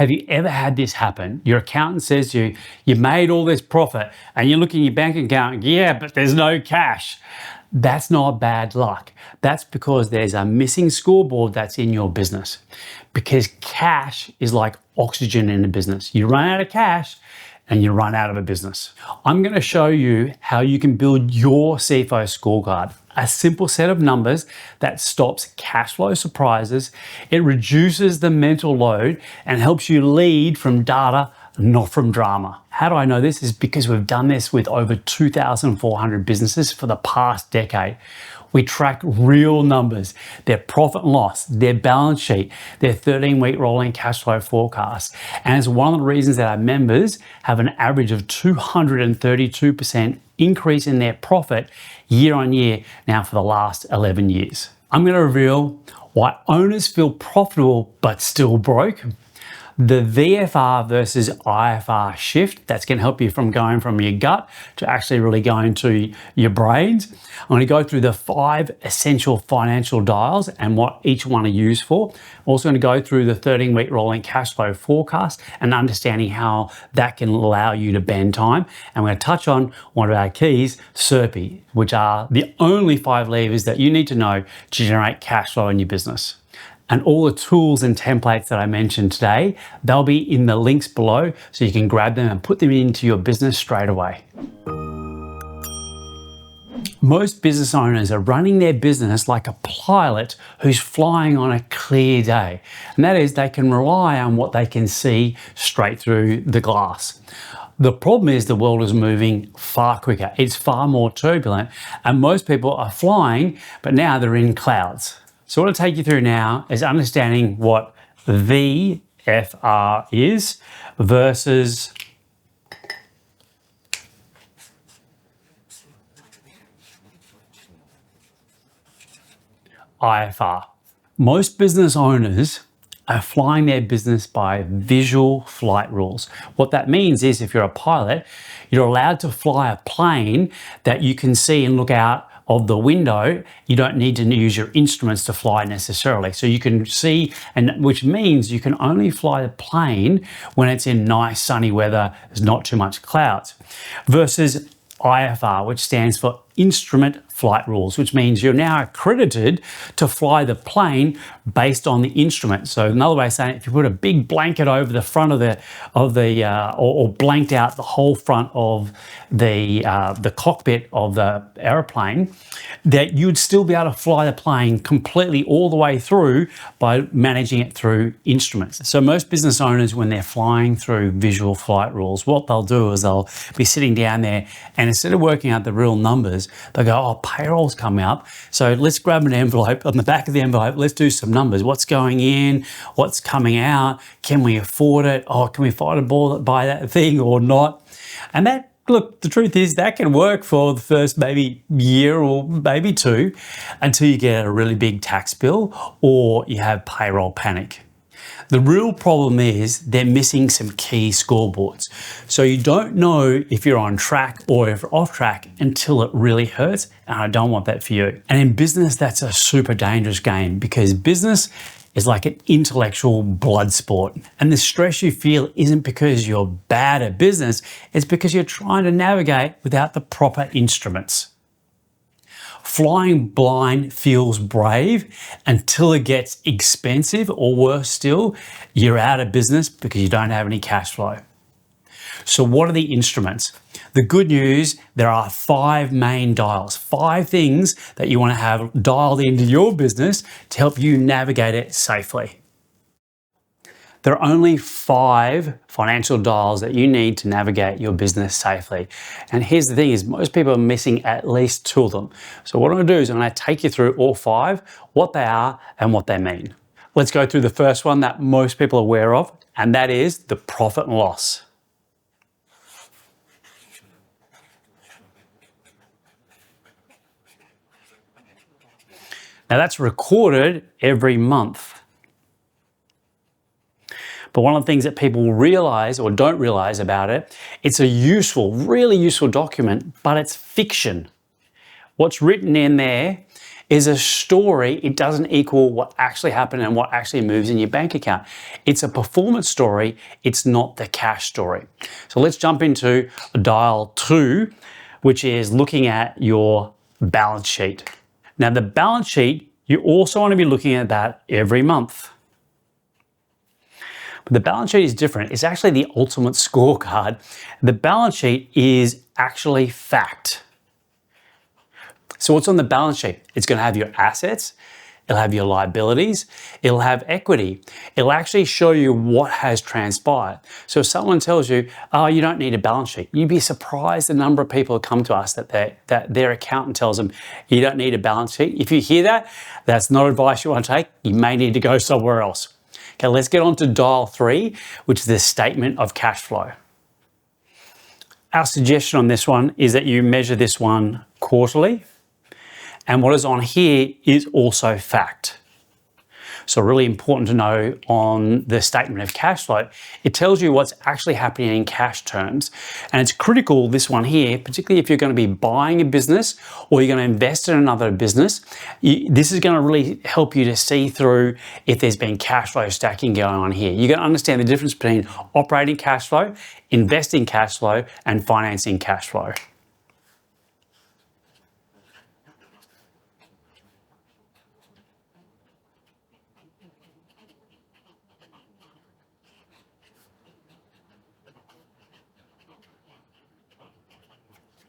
Have you ever had this happen? Your accountant says to you, you made all this profit, and you look in your bank account, yeah, but there's no cash. That's not bad luck. That's because there's a missing scoreboard that's in your business. Because cash is like oxygen in a business. You run out of cash and you run out of a business. I'm going to show you how you can build your CFO scorecard. A simple set of numbers that stops cash flow surprises. It reduces the mental load and helps you lead from data, not from drama. How do I know this? Is because we've done this with over 2,400 businesses for the past decade. We track real numbers, their profit and loss, their balance sheet, their 13-week rolling cash flow forecast. And it's one of the reasons that our members have an average of 232% increase in their profit year on year now for the last 11 years. I'm going to reveal why owners feel profitable but still broke, the VFR versus IFR shift that's going to help you from going from your gut to actually really going to your brains. I'm going to go through the 5 essential financial dials and what each one are used for. I'm also going to go through the 13-week rolling cash flow forecast and understanding how that can allow you to bend time. And we're going to touch on one of our keys, SERPI, which are the only 5 levers that you need to know to generate cash flow in your business. And all the tools and templates that I mentioned today, they'll be in the links below so you can grab them and put them into your business straight away. Most business owners are running their business like a pilot who's flying on a clear day. And that is, they can rely on what they can see straight through the glass. The problem is the world is moving far quicker. It's far more turbulent, and most people are flying, but now they're in clouds. So what I'll take you through now is understanding what VFR is versus IFR. Most business owners are flying their business by visual flight rules. What that means is if you're a pilot, you're allowed to fly a plane that you can see and look out of the window. You don't need to use your instruments to fly necessarily. So you can see, and which means you can only fly the plane when it's in nice sunny weather, there's not too much clouds. Versus IFR, which stands for Instrument Flight Rules, which means you're now accredited to fly the plane based on the instrument. So another way of saying it, if you put a big blanket over the front or blanked out the whole front of the cockpit of the airplane, that you'd still be able to fly the plane completely all the way through by managing it through instruments. So most business owners, when they're flying through visual flight rules, what they'll do is they'll be sitting down there, and instead of working out the real numbers, they'll go, oh, payroll's coming up, so let's grab an envelope. On the back of the envelope, let's do some numbers. What's going in? What's coming out? Can we afford it? Oh, can we afford to buy that thing or not? And that, look, the truth is that can work for the first maybe year or maybe 2 until you get a really big tax bill or you have payroll panic. The real problem is they're missing some key scoreboards. So you don't know if you're on track or if you're off track until it really hurts, and I don't want that for you. And in business, that's a super dangerous game because business is like an intellectual blood sport. And the stress you feel isn't because you're bad at business, it's because you're trying to navigate without the proper instruments. Flying blind feels brave until it gets expensive, or worse still, you're out of business because you don't have any cash flow. So what are the instruments? The good news, there are 5 main dials, 5 things that you want to have dialed into your business to help you navigate it safely. There are only 5 financial dials that you need to navigate your business safely. And here's the thing is most people are missing at least 2 of them. So what I'm going to do is I'm going to take you through all 5, what they are and what they mean. Let's go through the first one that most people are aware of, and that is the profit and loss. Now that's recorded every month. But one of the things that people realize or don't realize about it, it's a useful, really useful document, but it's fiction. What's written in there is a story. It doesn't equal what actually happened and what actually moves in your bank account. It's a performance story. It's not the cash story. So let's jump into dial 2, which is looking at your balance sheet. Now, the balance sheet, you also want to be looking at that every month. But the balance sheet is different. It's actually the ultimate scorecard. The balance sheet is actually fact. So what's on the balance sheet? It's going to have your assets, it'll have your liabilities, it'll have equity. It'll actually show you what has transpired. So if someone tells you, oh, you don't need a balance sheet, you'd be surprised the number of people who come to us that their accountant tells them, you don't need a balance sheet. If you hear that, that's not advice you want to take. You may need to go somewhere else. Okay, let's get on to dial 3, which is the statement of cash flow. Our suggestion on this one is that you measure this one quarterly. And what is on here is also fact. So really important to know on the statement of cash flow, it tells you what's actually happening in cash terms. And it's critical, this one here, particularly if you're going to be buying a business or you're going to invest in another business, this is going to really help you to see through if there's been cash flow stacking going on here. You're going to understand the difference between operating cash flow, investing cash flow, and financing cash flow.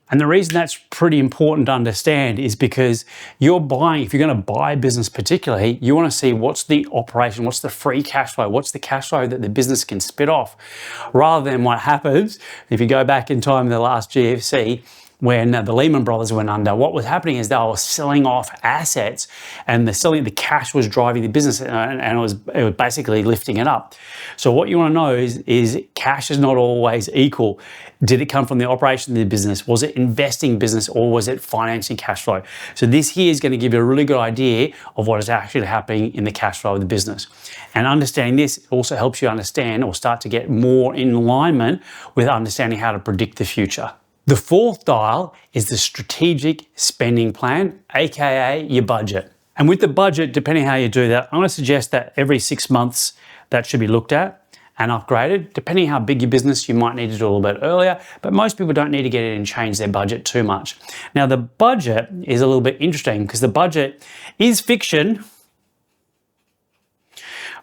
And the reason that's pretty important to understand is because you're buying, if you're going to buy a business particularly, you want to see what's the operation, what's the free cash flow, what's the cash flow that the business can spit off, rather than what happens if you go back in time in the last GFC, when the Lehman Brothers went under. What was happening is they were selling off assets, and the cash was driving the business, and it was basically lifting it up. So what you want to know is cash is not always equal. Did it come from the operation of the business? Was it investing business, or was it financing cash flow? So this here is going to give you a really good idea of what is actually happening in the cash flow of the business. And understanding this also helps you understand or start to get more in alignment with understanding how to predict the future. The 4th dial is the strategic spending plan, aka your budget. And with the budget, depending how you do that, I'm going to suggest that every 6 months that should be looked at and upgraded. Depending how big your business, you might need to do a little bit earlier, but most people don't need to get in and change their budget too much. Now, the budget is a little bit interesting because the budget is fiction.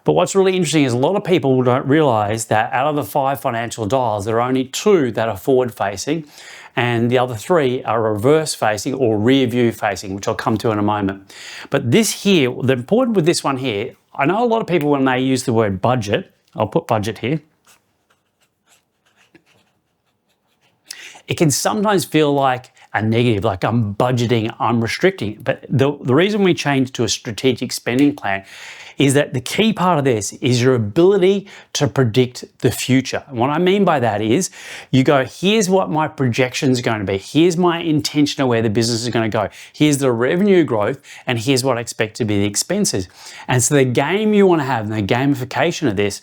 But what's really interesting is a lot of people don't realize that out of the 5 financial dials, there are only 2 that are forward facing, and the other 3 are reverse facing or rear view facing, which I'll come to in a moment. But this here, the important with this one here, I know a lot of people when they use the word budget, I'll put budget here, it can sometimes feel like a negative, like I'm budgeting, I'm restricting. But the reason we changed to a strategic spending plan is that the key part of this is your ability to predict the future. And what I mean by that is you go, here's what my projection is going to be. Here's my intention of where the business is going to go. Here's the revenue growth, and here's what I expect to be the expenses. And so the game you want to have, and the gamification of this,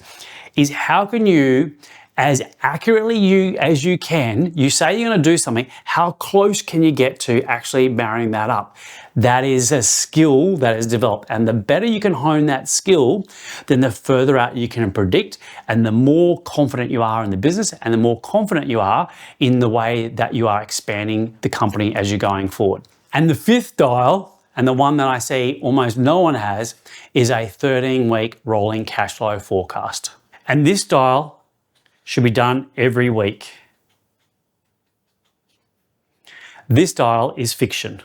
is how can you, as accurately as you can, you say you're going to do something, how close can you get to actually marrying that up? That is a skill that is developed. And the better you can hone that skill, then the further out you can predict, and the more confident you are in the business, and the more confident you are in the way that you are expanding the company as you're going forward. And the 5th dial, and the one that I see almost no one has, is a 13-week rolling cash flow forecast. And this dial should be done every week. This dial is fiction.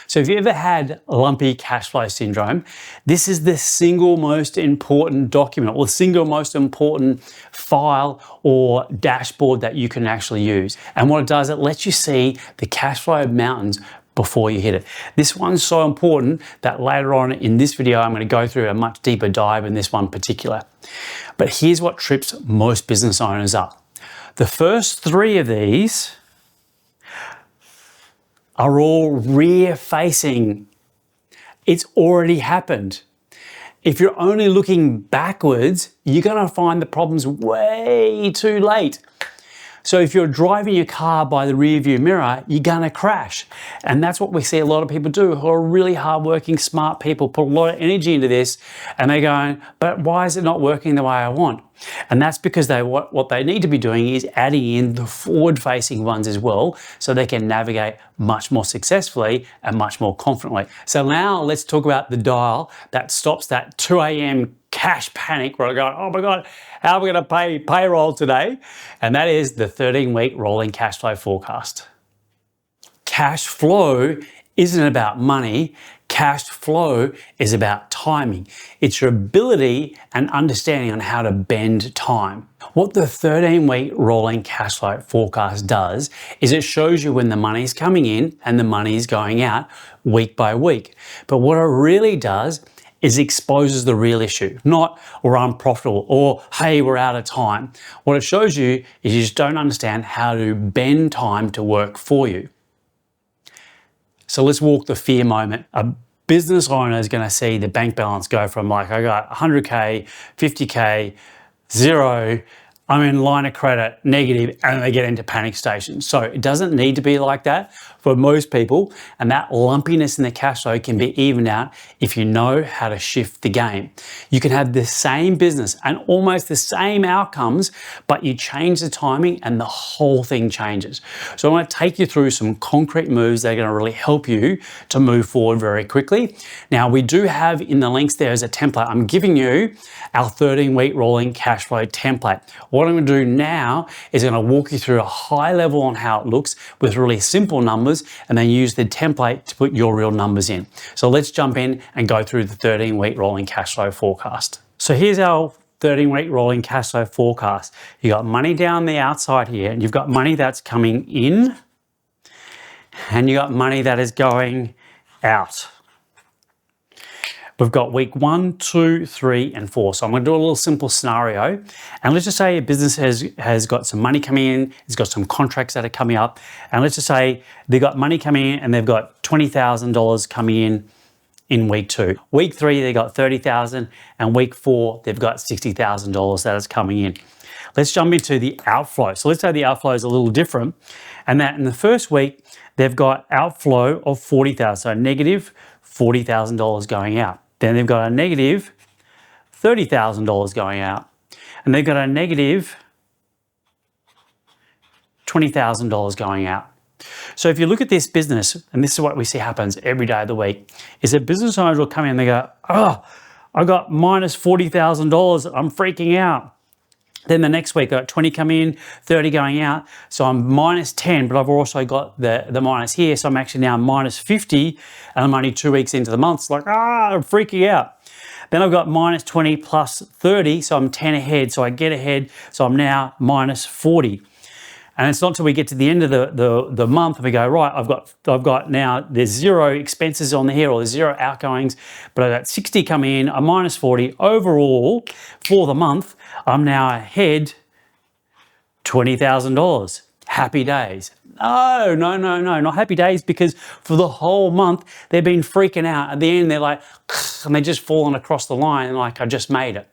So if you ever had lumpy cash flow syndrome, this is the single most important document or the single most important file or dashboard that you can actually use. And what it does, it lets you see the cash flow mountains before you hit it. This one's so important that later on in this video, I'm going to go through a much deeper dive in this one particular. But here's what trips most business owners up. The first 3 of these are all rear facing. It's already happened. If you're only looking backwards, you're going to find the problems way too late. So if you're driving your car by the rear view mirror, you're gonna crash. And that's what we see a lot of people do who are really hardworking, smart people, put a lot of energy into this, and they're going, but why is it not working the way I want? And that's because what they need to be doing is adding in the forward-facing ones as well, so they can navigate much more successfully and much more confidently. So now let's talk about the dial that stops that 2 a.m. cash panic where I go, oh my God, how are we going to pay payroll today? And that is the 13-week rolling cash flow forecast. Cash flow isn't about money. Cash flow is about timing. It's your ability and understanding on how to bend time. What the 13-week rolling cash flow forecast does is it shows you when the money's coming in and the money's going out week by week. But what it really does is exposes the real issue, not we're unprofitable or hey, we're out of time. What it shows you is you just don't understand how to bend time to work for you. So let's walk the fear moment. A business owner is going to see the bank balance go from like, I got 100K, 50K, zero, I'm in line of credit, negative, and they get into panic station. So it doesn't need to be like that for most people. And that lumpiness in the cash flow can be evened out if you know how to shift the game. You can have the same business and almost the same outcomes, but you change the timing and the whole thing changes. So I want to take you through some concrete moves that are going to really help you to move forward very quickly. Now, we do have in the links there as a template. I'm giving you our 13-week rolling cash flow template. What I'm going to do now is I'm going to walk you through a high level on how it looks with really simple numbers and then use the template to put your real numbers in. So let's jump in and go through the 13-week rolling cash flow forecast. So here's our 13-week rolling cash flow forecast. You got money down the outside here, and you've got money that's coming in, and you got money that is going out. We've got week 1, 2, 3, and 4. So I'm going to do a little simple scenario. And let's just say a business has got some money coming in, it's got some contracts that are coming up. And let's just say they've got money coming in and they've got $20,000 coming in week 2. Week 3, they got $30,000, and week 4, they've got $60,000 that is coming in. Let's jump into the outflow. So let's say the outflow is a little different, and that in the first week, they've got outflow of $40,000, so negative $40,000 going out. Then they've got a negative $30,000 going out, and they've got a negative $20,000 going out. So if you look at this business, and this is what we see happens every day of the week, is that business owners will come in and they go, oh, I got minus $40,000, I'm freaking out. Then the next week, I got 20 coming in, 30 going out. So I'm minus 10, but I've also got the minus here. So I'm actually now minus 50, and I'm only 2 weeks into the month. It's like, I'm freaking out. Then I've got minus 20 plus 30, so I'm 10 ahead. So I get ahead, so I'm now minus 40. And it's not till we get to the end of the month and we go, right, I've got now, there's 0 expenses on here, or there's 0 outgoings, but I've got 60 coming in, I'm minus 40. Overall, for the month, I'm now ahead $20,000. Happy days. No, not happy days, because for the whole month, they've been freaking out. At the end, they're like, and they're just falling across the line and like, I just made it.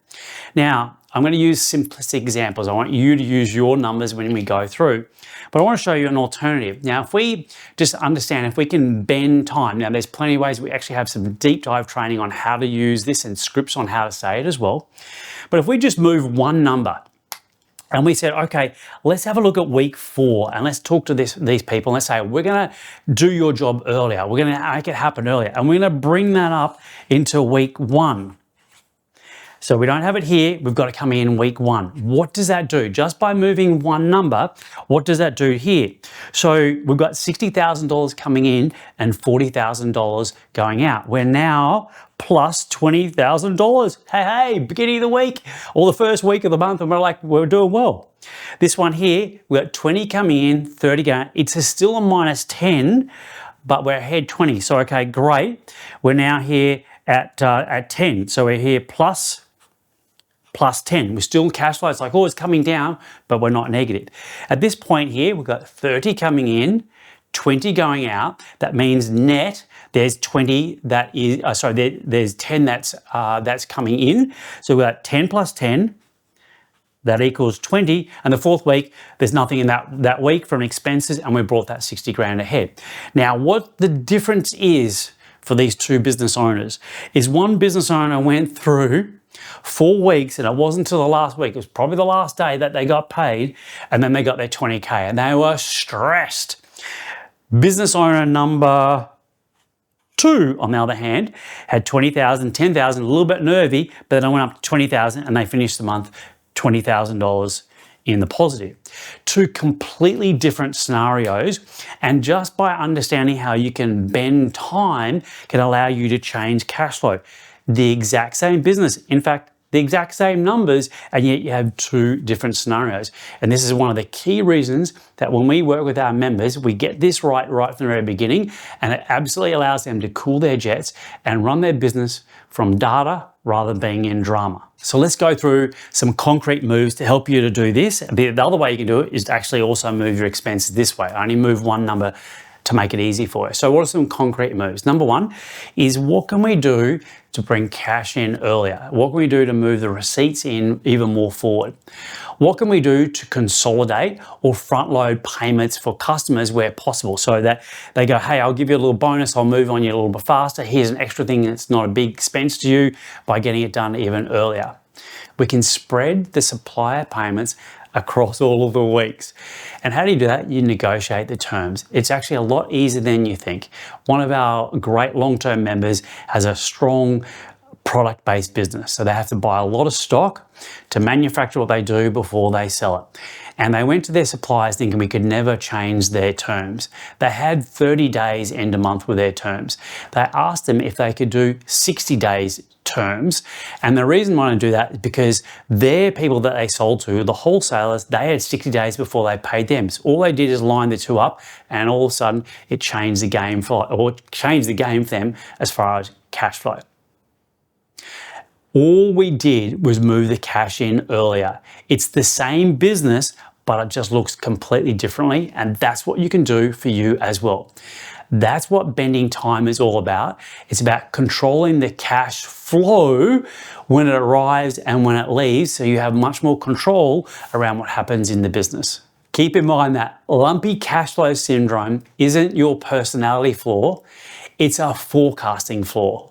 Now, I'm going to use simplistic examples. I want you to use your numbers when we go through, but I want to show you an alternative. Now, if we just understand, if we can bend time, now there's plenty of ways. We actually have some deep dive training on how to use this and scripts on how to say it as well. But if we just move one number and we said, okay, let's have a look at week 4 and let's talk to these people. And let's say, we're going to do your job earlier. We're going to make it happen earlier. And we're going to bring that up into week 1. So we don't have it here, we've got to come in week 1. What does that do? Just by moving one number, what does that do here? So we've got $60,000 coming in and $40,000 going out. We're now plus $20,000. Hey, beginning of the week, or the first week of the month, and we're doing well. This one here, we've got 20 coming in, 30 going. It's still a minus 10, but we're ahead 20. So, okay, great. We're now here at 10. So we're here plus 10. We're still in cash flow. It's like, oh, it's coming down, but we're not negative. At this point here, we've got 30 coming in, 20 going out. That means net, there's 20 that is, there's 10 that's coming in. So we've got 10 plus 10, That equals 20. And the fourth week, there's nothing in that week from expenses, and we brought that 60 grand ahead. Now, what the difference is for these two business owners is one business owner went through 4 weeks, and it wasn't until the last week, it was probably the last day that they got paid, and then they got their 20K, and they were stressed. Business owner number 2, on the other hand, had 20,000, 10,000, a little bit nervy, but then I went up to 20,000 and they finished the month $20,000 in the positive. Two completely different scenarios, and just by understanding how you can bend time can allow you to change cash flow. The exact same business, in fact, the exact same numbers, and yet you have two different scenarios. And this is one of the key reasons that when we work with our members, we get this right from the very beginning, and it absolutely allows them to cool their jets and run their business from data rather than being in drama. So let's go through some concrete moves to help you to do this. The other way you can do it is to actually also move your expenses this way. I only move one number to make it easy for you. So what are some concrete moves? Number one is, what can we do to bring cash in earlier? What can we do to move the receipts in even more forward? What can we do to consolidate or front load payments for customers where possible, so that they go, hey, I'll give you a little bonus, I'll move on you a little bit faster. Here's an extra thing that's not a big expense to you by getting it done even earlier. We can spread the supplier payments across all of the weeks. And how do you do that? You negotiate the terms. It's actually a lot easier than you think. One of our great long-term members has a strong product-based business. So they have to buy a lot of stock to manufacture what they do before they sell it. And they went to their suppliers thinking we could never change their terms. They had 30 days end of month with their terms. They asked them if they could do 60 days terms. And the reason why I do that is because their people that they sold to, the wholesalers, they had 60 days before they paid them. So all they did is line the two up, and all of a sudden it changed the game for them as far as cash flow. All we did was move the cash in earlier. It's the same business, but it just looks completely differently, and that's what you can do for you as well. That's what bending time is all about. It's about controlling the cash flow when it arrives and when it leaves, so you have much more control around what happens in the business. Keep in mind that lumpy cash flow syndrome isn't your personality flaw, it's a forecasting flaw.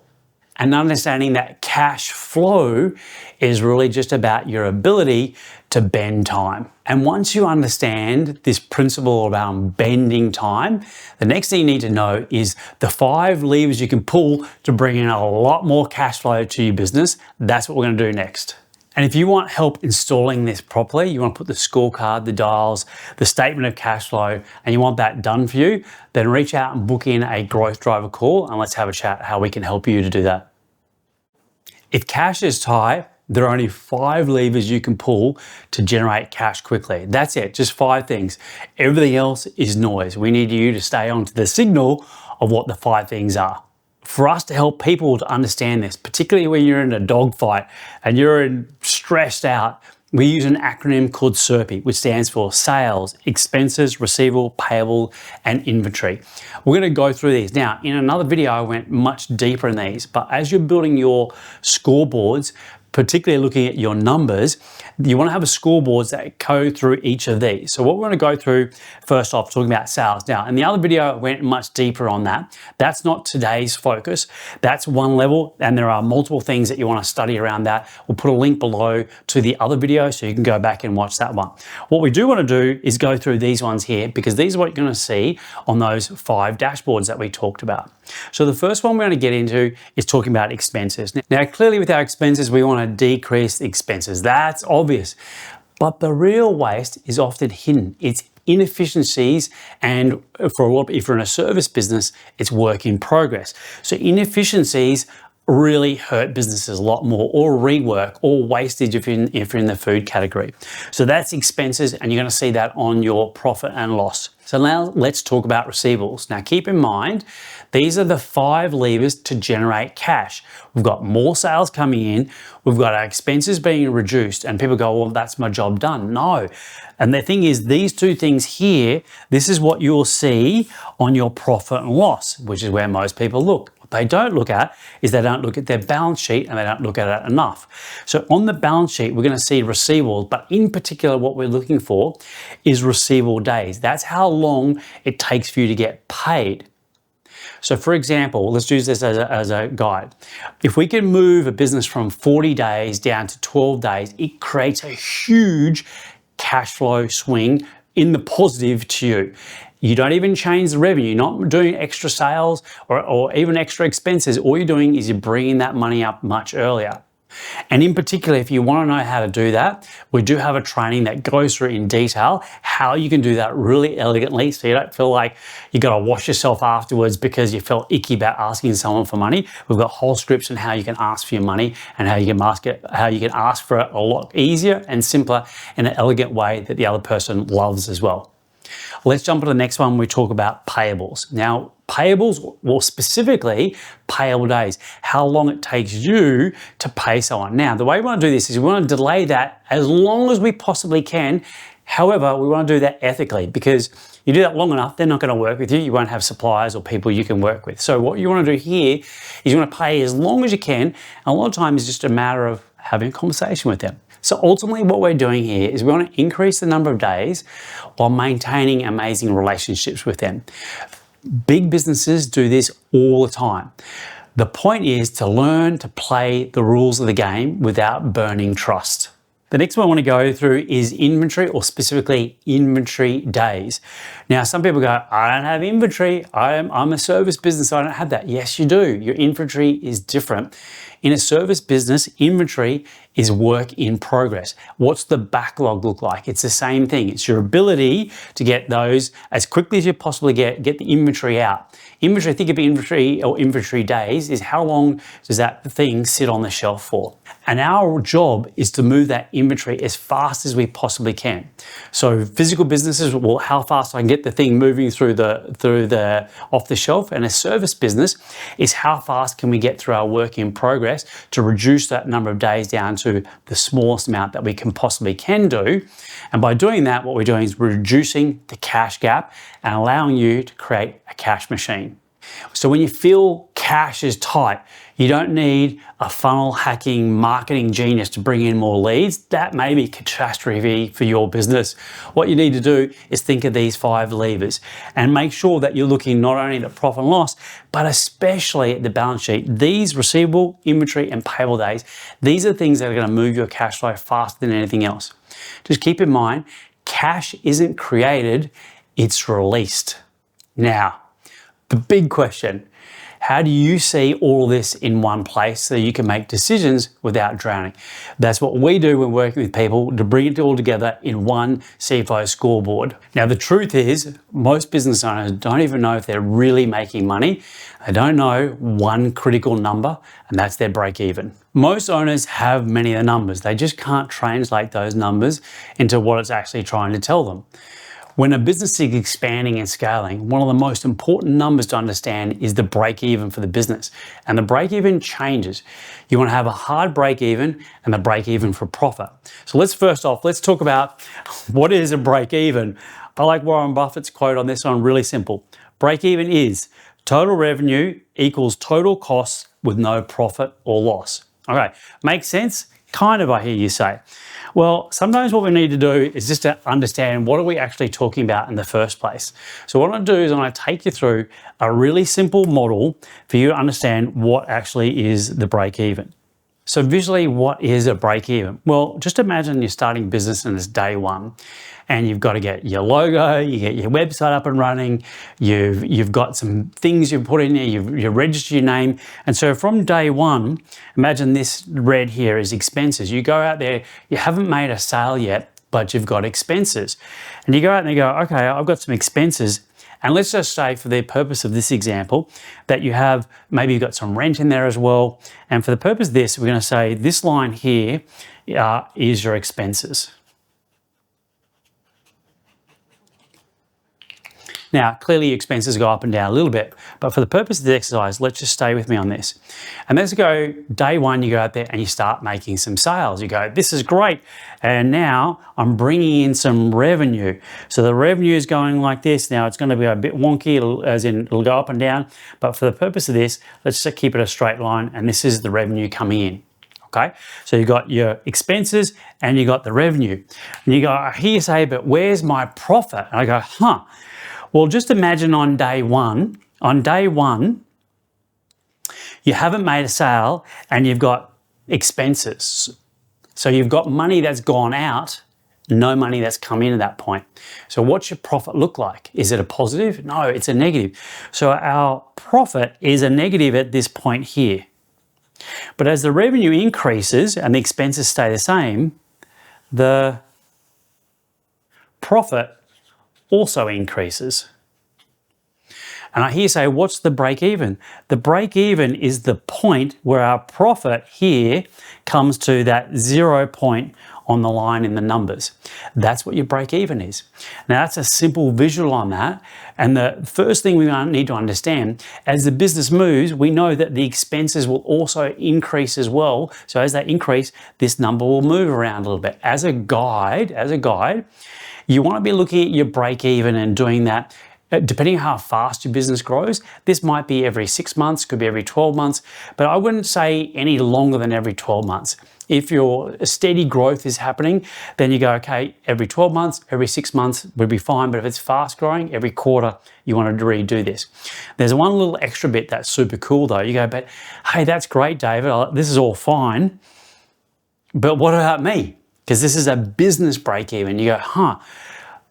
And understanding that cash flow is really just about your ability to bend time. And once you understand this principle around bending time, the next thing you need to know is the 5 levers you can pull to bring in a lot more cash flow to your business. That's what we're going to do next. And if you want help installing this properly, you want to put the scorecard, the dials, the statement of cash flow, and you want that done for you, then reach out and book in a growth driver call, and let's have a chat how we can help you to do that. If cash is tight, there are only 5 levers you can pull to generate cash quickly. That's it, just 5 things. Everything else is noise. We need you to stay on to the signal of what the 5 things are. For us to help people to understand this, particularly when you're in a dogfight and you're stressed out, we use an acronym called SERPI, which stands for Sales, Expenses, Receivable, Payable, and Inventory. We're going to go through these. Now, in another video, I went much deeper in these, but as you're building your scoreboards, particularly looking at your numbers, you want to have a scoreboards that go through each of these. So what we're going to go through first off, talking about sales. Now, in the other video, I went much deeper on that. That's not today's focus. That's one level, and there are multiple things that you want to study around that. We'll put a link below to the other video so you can go back and watch that one. What we do want to do is go through these ones here, because these are what you're going to see on those 5 dashboards that we talked about. So the first one we're going to get into is talking about expenses. Now, clearly with our expenses, we want to decrease expenses. That's obvious. But the real waste is often hidden. It's inefficiencies, and for a lot, if you're in a service business, it's work in progress. So inefficiencies really hurt businesses a lot more, or rework, or wastage if you're in the food category. So that's expenses, and you're going to see that on your profit and loss. So now let's talk about receivables. Now keep in mind, these are the 5 levers to generate cash. We've got more sales coming in, we've got our expenses being reduced, and people go, well, that's my job done. No. And the thing is, these 2 things here, this is what you'll see on your profit and loss, which is where most people look. What they don't look at is they don't look at their balance sheet and they don't look at it enough. So on the balance sheet, we're going to see receivables, but in particular, what we're looking for is receivable days. That's how long it takes for you to get paid. So for example, let's use this as a guide. If we can move a business from 40 days down to 12 days, it creates a huge cash flow swing in the positive to you. You don't even change the revenue, you're not doing extra sales or even extra expenses. All you're doing is you're bringing that money up much earlier. And in particular, if you want to know how to do that, we do have a training that goes through in detail how you can do that really elegantly so you don't feel like you got to wash yourself afterwards because you felt icky about asking someone for money. We've got whole scripts on how you can ask for your money and how you can ask for it a lot easier and simpler in an elegant way that the other person loves as well. Let's jump to the next one. We talk about payables. Now, payables, well, specifically payable days, how long it takes you to pay someone. Now, the way we want to do this is we want to delay that as long as we possibly can. However, we want to do that ethically because you do that long enough, they're not going to work with you. You won't have suppliers or people you can work with. So what you want to do here is you want to pay as long as you can. And a lot of times it's just a matter of having a conversation with them. So ultimately what we're doing here is we want to increase the number of days while maintaining amazing relationships with them. Big businesses do this all the time. The point is to learn to play the rules of the game without burning trust. The next one I want to go through is inventory, or specifically inventory days. Now, some people go, I don't have inventory. I'm a service business, so I don't have that. Yes, you do. Your inventory is different. In a service business, inventory is work in progress. What's the backlog look like? It's the same thing. It's your ability to get those as quickly as you possibly get the inventory out. Inventory, think of inventory or inventory days is how long does that thing sit on the shelf for? And our job is to move that inventory as fast as we possibly can. So physical businesses, well, how fast I can get the thing moving through the off the shelf, and a service business is how fast can we get through our work in progress to reduce that number of days down to the smallest amount that we can possibly do. And by doing that, what we're doing is reducing the cash gap and allowing you to create a cash machine. So when you feel cash is tight, you don't need a funnel hacking marketing genius to bring in more leads. That may be catastrophe for your business. What you need to do is think of these 5 levers and make sure that you're looking not only at profit and loss, but especially at the balance sheet. These receivable, inventory, and payable days, these are things that are going to move your cash flow faster than anything else. Just keep in mind, cash isn't created, it's released. Now, the big question, how do you see all this in one place so you can make decisions without drowning? That's what we do when working with people, to bring it all together in one CFO scoreboard. Now, the truth is, most business owners don't even know if they're really making money. They don't know one critical number, and that's their break even. Most owners have many of the numbers. They just can't translate those numbers into what it's actually trying to tell them. When a business is expanding and scaling, one of the most important numbers to understand is the break even for the business. And the break even changes. You want to have a hard break even and the break even for profit. So let's talk about what is a break even. I like Warren Buffett's quote on this one, really simple. Break even is total revenue equals total costs with no profit or loss. Okay, makes sense? Kind of, I hear you say. Well, sometimes what we need to do is just to understand what are we actually talking about in the first place. So what I do is I take you through a really simple model for you to understand what actually is the break even. So visually, what is a break even? Well, just imagine you're starting business and it's day one, and you've got to get your logo, you get your website up and running, you've got some things you put in there, you register your name. And so from day one, imagine this red here is expenses. You go out there, you haven't made a sale yet, but you've got expenses. And you go out and you go, okay, I've got some expenses. And let's just say, for the purpose of this example, that maybe you've got some rent in there as well. And for the purpose of this, we're going to say this line here is your expenses. Now, clearly expenses go up and down a little bit, but for the purpose of the exercise, let's just stay with me on this. And let's go day one, you go out there and you start making some sales. You go, this is great. And now I'm bringing in some revenue. So the revenue is going like this. Now it's going to be a bit wonky, as in it'll go up and down. But for the purpose of this, let's just keep it a straight line. And this is the revenue coming in. Okay, so you got your expenses and you got the revenue. And you go, I hear you say, but where's my profit? And I go, well, just imagine on day one, you haven't made a sale and you've got expenses. So you've got money that's gone out, no money that's come in at that point. So what's your profit look like? Is it a positive? No, it's a negative. So our profit is a negative at this point here. But as the revenue increases and the expenses stay the same, the profit also increases. And I hear you say, what's the break even? The break even is the point where our profit here comes to that 0 point on the line in the numbers. That's what your break even is. Now that's a simple visual on that. And the first thing we need to understand, as the business moves, we know that the expenses will also increase as well. So as they increase, this number will move around a little bit. As a guide, you want to be looking at your break even and doing that. Depending on how fast your business grows, this might be every 6 months, could be every 12 months, but I wouldn't say any longer than every 12 months. If your steady growth is happening, then you go, okay, every 12 months, every 6 months would be fine, but if it's fast growing, every quarter, you want to redo this. There's one little extra bit that's super cool though. You go, but hey, that's great, David, this is all fine, but what about me? Because this is a business break even. You go,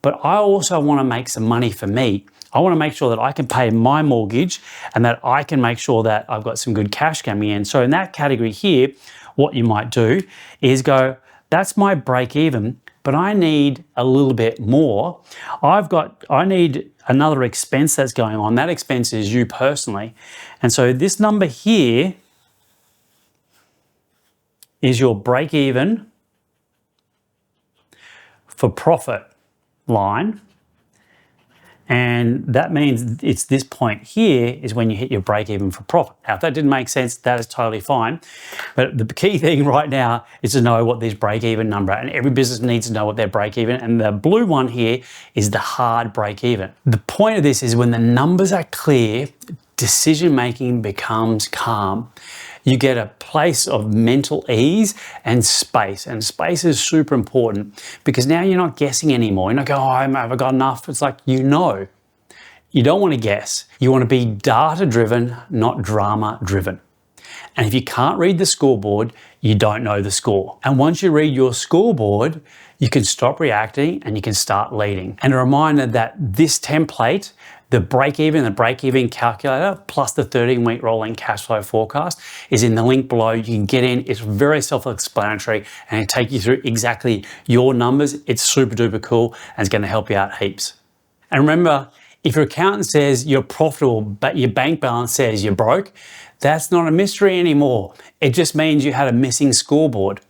but I also want to make some money for me. I want to make sure that I can pay my mortgage and that I can make sure that I've got some good cash coming in. So in that category here, what you might do is go, that's my break even, but I need a little bit more. I need another expense that's going on. That expense is you personally. And so this number here is your break even for profit line, and that means it's this point here is when you hit your break even for profit. Now, if that didn't make sense, that is totally fine. But the key thing right now is to know what this break even number, and every business needs to know what their break even, and the blue one here is the hard break even. The point of this is when the numbers are clear, decision making becomes calm. You get a place of mental ease and space is super important because now you're not guessing anymore. You're not going, have I got enough? It's like, you know. You don't want to guess. You want to be data driven, not drama driven. And if you can't read the scoreboard, you don't know the score. And once you read your scoreboard, you can stop reacting and you can start leading. And a reminder that this template, the break-even calculator, plus the 13-week rolling cash flow forecast is in the link below. You can get in. It's very self-explanatory and it'll take you through exactly your numbers. It's super duper cool and it's going to help you out heaps. And remember, if your accountant says you're profitable, but your bank balance says you're broke, that's not a mystery anymore. It just means you had a missing scoreboard.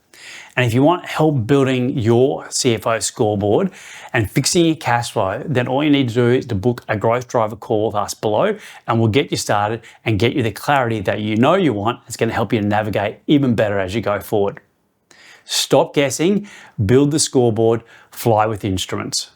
And if you want help building your CFO scoreboard and fixing your cash flow, then all you need to do is to book a growth driver call with us below, and we'll get you started and get you the clarity that you know you want. It's going to help you navigate even better as you go forward. Stop guessing, build the scoreboard, fly with instruments.